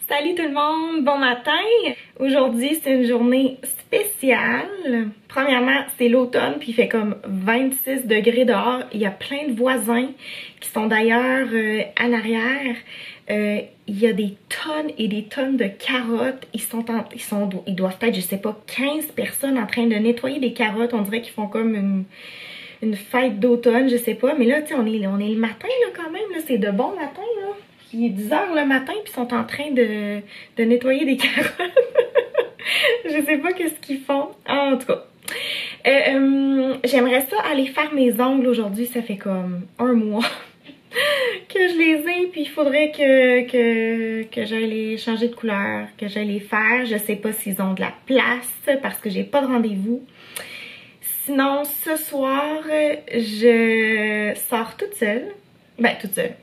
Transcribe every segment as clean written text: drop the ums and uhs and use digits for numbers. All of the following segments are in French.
Salut tout le monde, bon matin! Aujourd'hui, c'est une journée spéciale. Premièrement, c'est l'automne, puis il fait comme 26 degrés dehors. Il y a plein de voisins qui sont d'ailleurs en arrière. Il y a des tonnes et des tonnes de carottes. Ils doivent être, je sais pas, 15 personnes en train de nettoyer des carottes. On dirait qu'ils font comme une fête d'automne, je sais pas. Mais là, tu sais, on est le matin là, quand même. Là, c'est de bon matin, là. Il est 10 h le matin, puis ils sont en train de nettoyer des carottes. Je sais pas qu'est-ce qu'ils font. En tout cas, j'aimerais ça aller faire mes ongles aujourd'hui. Ça fait comme un mois que je les ai, puis il faudrait que j'aille les changer de couleur, que j'aille les faire. Je sais pas s'ils ont de la place parce que j'ai pas de rendez-vous. Sinon, ce soir, je sors toute seule. Ben, toute seule.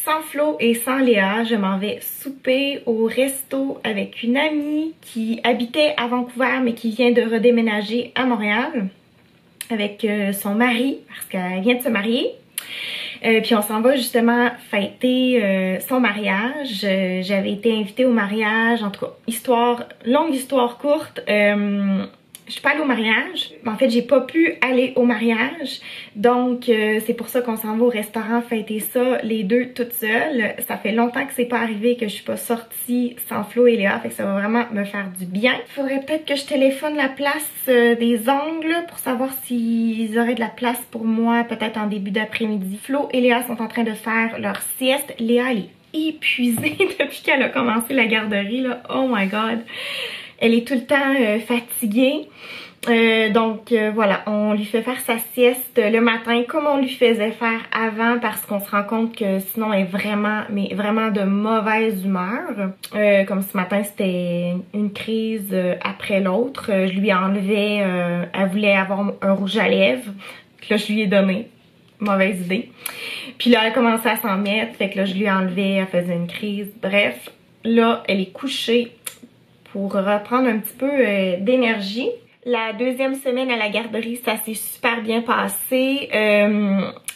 Sans Flo et sans Léa, je m'en vais souper au resto avec une amie qui habitait à Vancouver mais qui vient de redéménager à Montréal avec son mari parce qu'elle vient de se marier. Puis on s'en va justement fêter son mariage. J'avais été invitée au mariage, en tout cas, longue histoire courte. Je suis pas allée au mariage. En fait, j'ai pas pu aller au mariage. Donc, c'est pour ça qu'on s'en va au restaurant fêter ça, les deux toutes seules. Ça fait longtemps que c'est pas arrivé que je suis pas sortie sans Flo et Léa. Fait que ça va vraiment me faire du bien. Faudrait peut-être que je téléphone la place des ongles pour savoir s'ils auraient de la place pour moi, peut-être en début d'après-midi. Flo et Léa sont en train de faire leur sieste. Léa, elle est épuisée depuis qu'elle a commencé la garderie, là. Oh my god! Elle est tout le temps fatiguée. Donc voilà, on lui fait faire sa sieste le matin comme on lui faisait faire avant parce qu'on se rend compte que sinon elle est vraiment, mais vraiment de mauvaise humeur. Comme ce matin, c'était une crise après l'autre. Je lui enlevais, elle voulait avoir un rouge à lèvres. Puis là, je lui ai donné. Mauvaise idée. Puis là, elle commençait à s'en mettre. Fait que là, je lui ai enlevé, elle faisait une crise. Bref, là, elle est couchée pour reprendre un petit peu d'énergie. La deuxième semaine à la garderie, ça s'est super bien passé.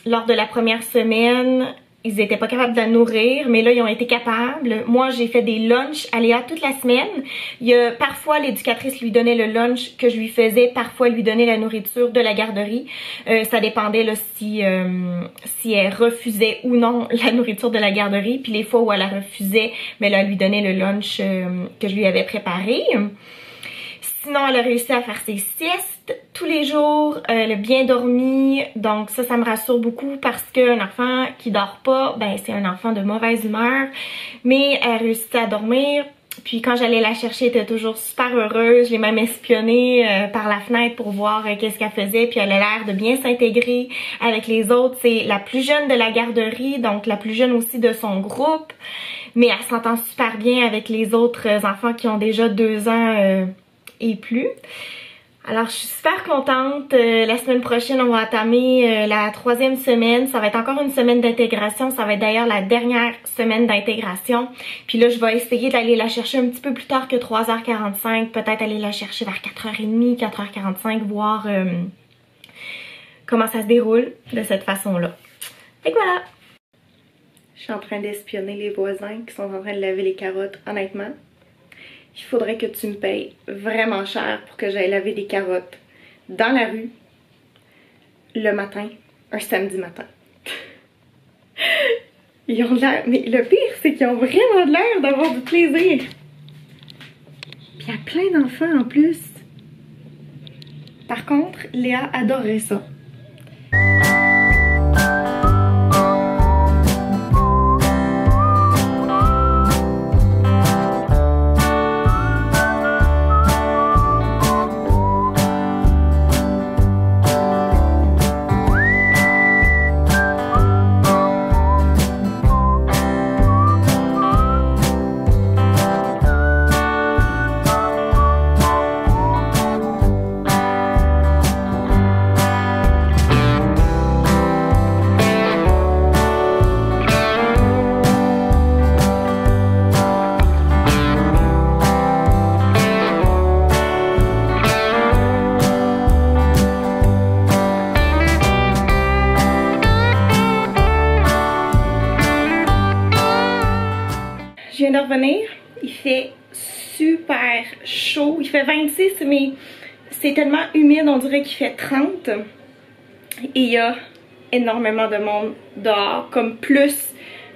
Lors de la première semaine, ils n'étaient pas capables de la nourrir, mais là, ils ont été capables. Moi, j'ai fait des lunchs à Léa toute la semaine. Parfois, l'éducatrice lui donnait le lunch que je lui faisais. Parfois, elle lui donnait la nourriture de la garderie. Ça dépendait là, si elle refusait ou non la nourriture de la garderie. Puis les fois où elle la refusait, mais là, elle lui donnait le lunch que je lui avais préparé. Sinon, elle a réussi à faire ses siestes tous les jours, elle a bien dormi, donc ça me rassure beaucoup parce qu'un enfant qui dort pas, ben c'est un enfant de mauvaise humeur, mais elle a réussi à dormir. Puis quand j'allais la chercher, elle était toujours super heureuse. Je l'ai même espionnée par la fenêtre pour voir qu'est-ce qu'elle faisait. Puis elle a l'air de bien s'intégrer avec les autres. C'est la plus jeune de la garderie, donc la plus jeune aussi de son groupe. Mais elle s'entend super bien avec les autres enfants qui ont déjà 2 ans et plus. Alors je suis super contente. La semaine prochaine, on va entamer la 3e semaine. Ça va être encore une semaine d'intégration. Ça va être d'ailleurs la dernière semaine d'intégration. Puis là, je vais essayer d'aller la chercher un petit peu plus tard que 3h45. Peut-être aller la chercher vers 4h30, 4h45, voir comment ça se déroule de cette façon-là. Et voilà! Je suis en train d'espionner les voisins qui sont en train de laver les carottes, honnêtement. Il faudrait que tu me payes vraiment cher pour que j'aille laver des carottes dans la rue le matin, un samedi matin. Ils ont l'air... Mais le pire, c'est qu'ils ont vraiment l'air d'avoir du plaisir. Puis il y a plein d'enfants en plus. Par contre, Léa adorerait ça. Je viens de revenir. Il fait super chaud. Il fait 26, mais c'est tellement humide, on dirait qu'il fait 30. Et il y a énormément de monde dehors, comme plus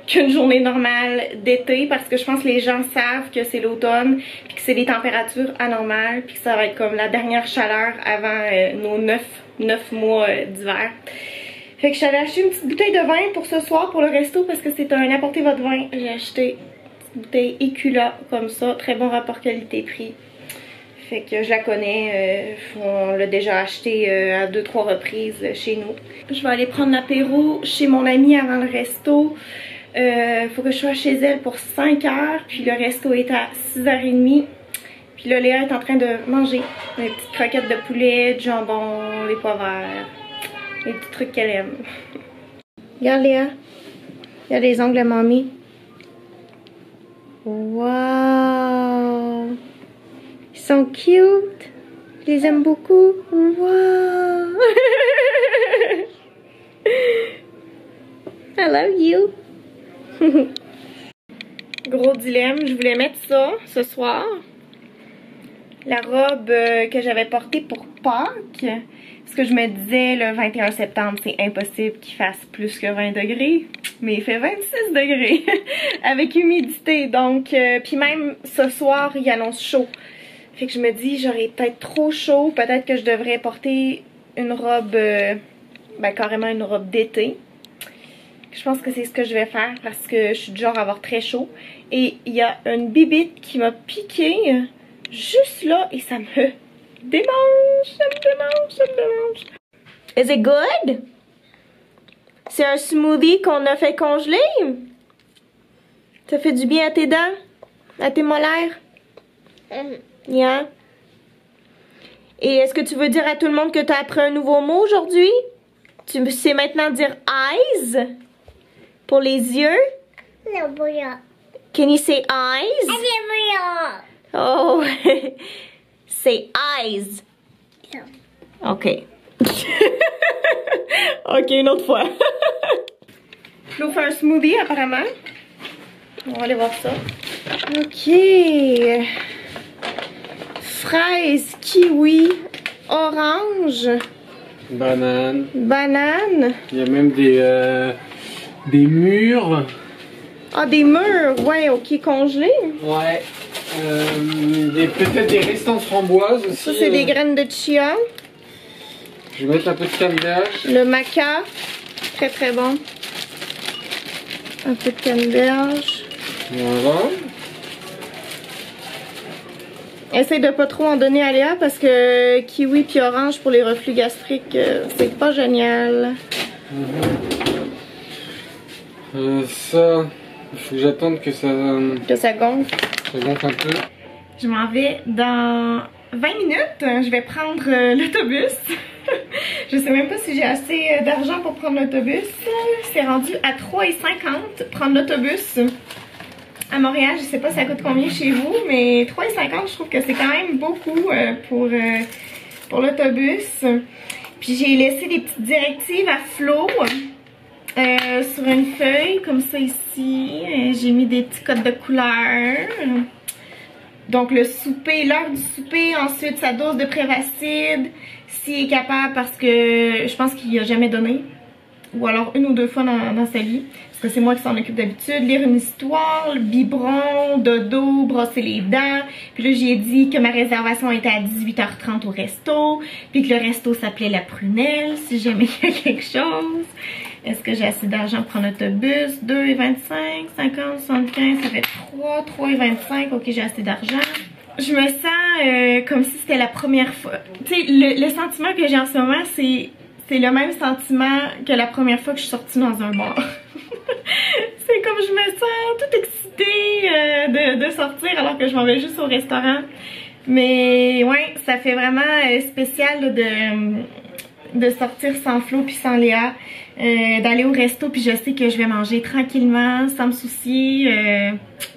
qu'une journée normale d'été, parce que je pense que les gens savent que c'est l'automne, puis que c'est des températures anormales, puis que ça va être comme la dernière chaleur avant nos 9 mois d'hiver. Fait que j'avais acheté une petite bouteille de vin pour ce soir pour le resto parce que c'est un apportez votre vin. J'ai acheté une bouteille Écula comme ça, très bon rapport qualité-prix. Fait que je la connais, on l'a déjà acheté à 2-3 reprises chez nous. Je vais aller prendre l'apéro chez mon amie avant le resto. Faut que je sois chez elle pour 5 heures, puis le resto est à 6h30. Puis là, Léa est en train de manger des petites croquettes de poulet, du jambon, des pois verts, les petits trucs qu'elle aime. Regarde Léa, il y a les ongles de mamie. Wow! Ils sont cute! Je les aime beaucoup! Wow! I love you! Gros dilemme, je voulais mettre ça ce soir. La robe que j'avais portée pour Pâques. Parce que je me disais le 21 septembre, c'est impossible qu'il fasse plus que 20 degrés. Mais il fait 26 degrés avec humidité. Donc, puis même ce soir, il annonce chaud. Fait que je me dis, j'aurais peut-être trop chaud. Peut-être que je devrais porter une robe, ben carrément une robe d'été. Je pense que c'est ce que je vais faire parce que je suis du genre à avoir très chaud. Et il y a une bibite qui m'a piqué juste là et ça me démange, ça me démange, ça me démange. Is it good? C'est un smoothie qu'on a fait congeler? Ça fait du bien à tes dents? À tes molaires? Yeah. Et est-ce que tu veux dire à tout le monde que tu as appris un nouveau mot aujourd'hui? Tu sais maintenant dire eyes? Pour les yeux? Can you say eyes? Oh, say eyes. Ok. Ok, une autre fois. Flo fait un smoothie apparemment. On va aller voir ça. Ok. Fraise, kiwi, orange. Banane. Banane. Il y a même des mûres. Ah, des mûres, ouais, ok, congelés. Ouais. Peut-être des restants de framboises aussi. Ça, c'est des graines de chia. Je vais mettre un peu de canneberge. Le maca, très très bon. Un peu de canneberge. Voilà. Essaye de pas trop en donner à Léa parce que kiwi puis orange pour les reflux gastriques, c'est pas génial. Ça, il faut que j'attende que ça gonfle. Ça gonfle un peu. Je m'en vais dans 20 minutes. Je vais prendre l'autobus. Je sais même pas si j'ai assez d'argent pour prendre l'autobus. C'est rendu à 3,50 prendre l'autobus. À Montréal, je sais pas ça coûte combien chez vous, mais 3,50 je trouve que c'est quand même beaucoup pour l'autobus. Puis j'ai laissé des petites directives à Flo sur une feuille comme ça ici. J'ai mis des petits codes de couleur. Donc le souper, l'heure du souper, ensuite sa dose de Prévacide, s'il est capable parce que je pense qu'il a jamais donné. Ou alors une ou deux fois dans sa vie. Parce que c'est moi qui s'en occupe d'habitude. Lire une histoire, le biberon, dodo, brosser les dents. Puis là, j'ai dit que ma réservation était à 18h30 au resto. Puis que le resto s'appelait La Prunelle, si jamais il y a quelque chose. Est-ce que j'ai assez d'argent pour prendre l'autobus? 2,25, 50, 75, ça fait 3,25. Ok, j'ai assez d'argent. Je me sens comme si c'était la première fois. Tu sais, le sentiment que j'ai en ce moment, c'est le même sentiment que la première fois que je suis sortie dans un bar. C'est comme je me sens toute excitée de sortir alors que je m'en vais juste au restaurant. Mais ouais, ça fait vraiment spécial de sortir sans Flo puis sans Léa. D'aller au resto puis je sais que je vais manger tranquillement sans me soucier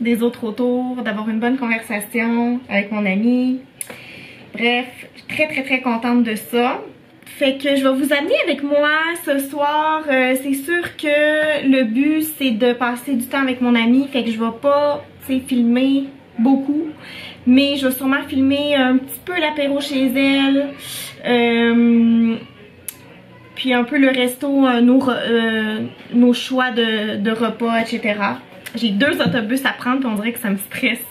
des autres autour, d'avoir une bonne conversation avec mon ami. Bref, je suis très très très contente de ça. Fait que je vais vous amener avec moi ce soir. C'est sûr que le but c'est de passer du temps avec mon ami. Fait que je vais pas, tu sais, filmer beaucoup. Mais je vais sûrement filmer un petit peu l'apéro chez elle. Puis un peu le resto, nos choix de repas, etc. J'ai 2 autobus à prendre, puis on dirait que ça me stresse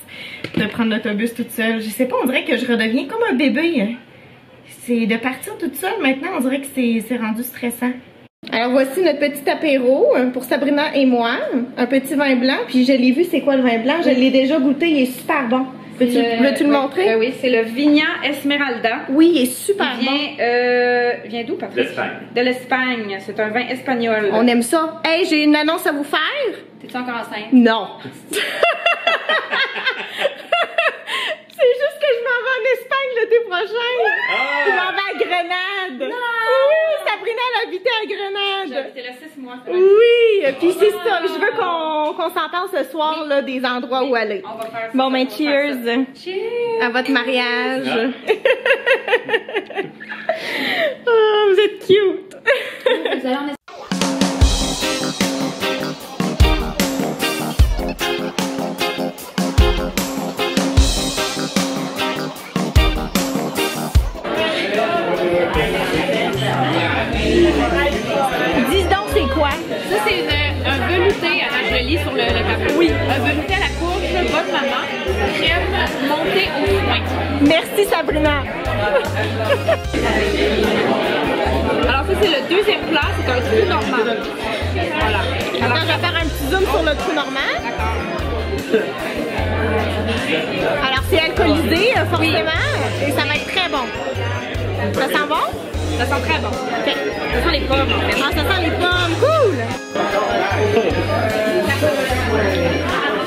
de prendre l'autobus toute seule. Je sais pas, on dirait que je redeviens comme un bébé. C'est de partir toute seule maintenant, on dirait que c'est rendu stressant. Alors voici notre petit apéro pour Sabrina et moi. Un petit vin blanc, puis je l'ai vu, c'est quoi le vin blanc? Je l'ai déjà goûté, il est super bon. Veux-tu le montrer? Oui, c'est le Vigna Esmeralda. Oui, il est super bon. Vient d'où, Patrick? L'Espagne. De l'Espagne. C'est un vin espagnol. On aime ça. Hey, j'ai une annonce à vous faire. T'es-tu encore enceinte? Non. C'est juste que je m'en vais en Espagne l'été prochain. Je m'en vais à Grenade. Non. Oui, Sabrina, elle habitait à Grenade. J'ai habité là 6 mois. Oui, puis c'est ça. Je veux qu'on s'en parle ce soir, là, des endroits où aller. On va faire ça. Bon, ben, cheers. Cheers. À votre mariage. Oh, vous êtes cute. Vous allez en Espagne. Dis donc, c'est quoi? Ça, c'est un velouté à la jolie sur le tableau. Oui. Un velouté à la courge, bonne maman, crème montée au foin. Merci, Sabrina. Alors, ça, c'est le deuxième plat, c'est un trou normand. Voilà. Alors, je vais faire un petit zoom sur le trou normal. D'accord. Alors, c'est alcoolisé, forcément, et ça va être très bon. Ça sent bon? Ça sent très bon. Okay. Ça sent les pommes, en fait. Ah, ça sent les pommes. Cool!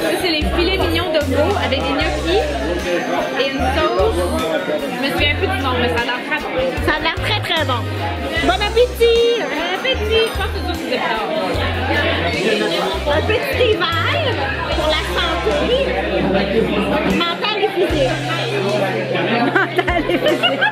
Ça, c'est les filets mignons de veau avec des gnocchis et une sauce. Je me souviens plus du nom, mais ça a l'air très bon. Ça a l'air très, très bon. Bon appétit! Bon appétit! Je pense que c'est ça, c'est Un petit hiver pour la santé mentale et physique. Mentale et physique.